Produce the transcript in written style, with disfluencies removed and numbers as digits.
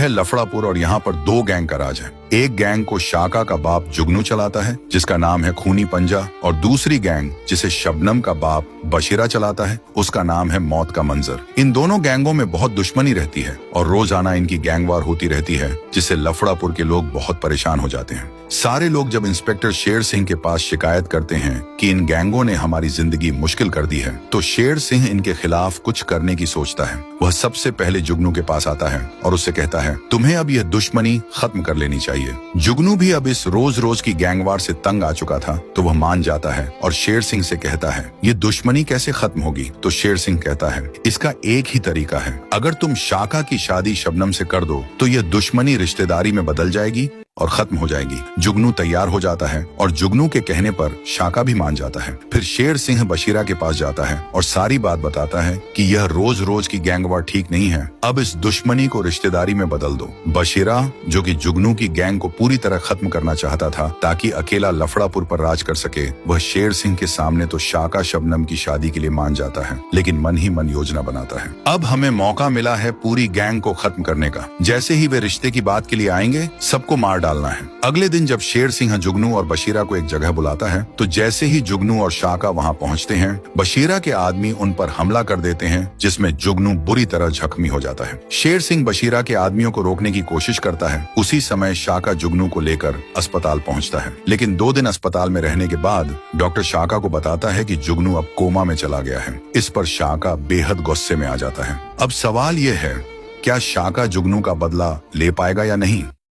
है लफड़ापुर और यहाँ पर दो गैंग का राज है। एक गैंग को शाका का बाप जुगनू चलाता है जिसका नाम है खूनी पंजा, और दूसरी गैंग जिसे शबनम का बाप बशीरा चलाता है उसका नाम है मौत का मंजर। इन दोनों गैंगों में बहुत दुश्मनी रहती है और रोजाना इनकी गैंगवार होती रहती है, जिससे लफड़ापुर के लोग बहुत परेशान हो जाते हैं। सारे लोग जब इंस्पेक्टर शेर सिंह के पास शिकायत करते हैं कि इन गैंगों ने हमारी जिंदगी मुश्किल कर दी है, तो शेर सिंह इनके खिलाफ कुछ करने की सोचता है। वह सबसे पहले जुगनू के पास आता है और उससे कहता है, तुम्हें अब यह दुश्मनी खत्म कर लेनी चाहिए। जुगनू भी अब इस रोज रोज की गैंगवार से तंग आ चुका था, तो वह मान जाता है और शेर सिंह से कहता है, ये दुश्मनी कैसे खत्म होगी? तो शेर सिंह कहता है, इसका एक ही तरीका है, अगर तुम शाका की शादी शबनम से कर दो तो यह दुश्मनी रिश्तेदारी में बदल जाएगी और खत्म हो जाएगी। जुगनू तैयार हो जाता है और जुगनू के कहने पर शाका भी मान जाता है। फिर शेर सिंह बशीरा के पास जाता है और सारी बात बताता है कि यह रोज रोज की गैंगवार ठीक नहीं है, अब इस दुश्मनी को रिश्तेदारी में बदल दो। बशीरा, जो कि जुगनू की गैंग को पूरी तरह खत्म करना चाहता था ताकि अकेला लफड़ापुर पर राज कर सके, वह शेर सिंह के सामने तो शाका शबनम की शादी के लिए मान जाता है, लेकिन मन ही मन योजना बनाता है। अब हमें मौका मिला है पूरी गैंग को खत्म करने का। जैसे ही वे रिश्ते की बात के लिए आएंगे, सबको मार डालना है। अगले दिन जब शेर सिंह जुगनू और बशीरा को एक जगह बुलाता है, तो जैसे ही जुगनू और शाका वहां पहुंचते हैं, बशीरा के आदमी उन पर हमला कर देते हैं, जिसमें जुगनू बुरी तरह जख्मी हो जाता है। शेर सिंह बशीरा के आदमियों को रोकने की कोशिश करता है। उसी समय शाका जुगनू को लेकर अस्पताल पहुंचता है, लेकिन 2 दिन अस्पताल में रहने के बाद डॉक्टर शाका को बताता है कि जुगनू अब कोमा में चला गया है। इस पर शाका बेहद गुस्से में आ जाता है। अब सवाल यह है, क्या शाका जुगनू का बदला ले पाएगा या नहीं?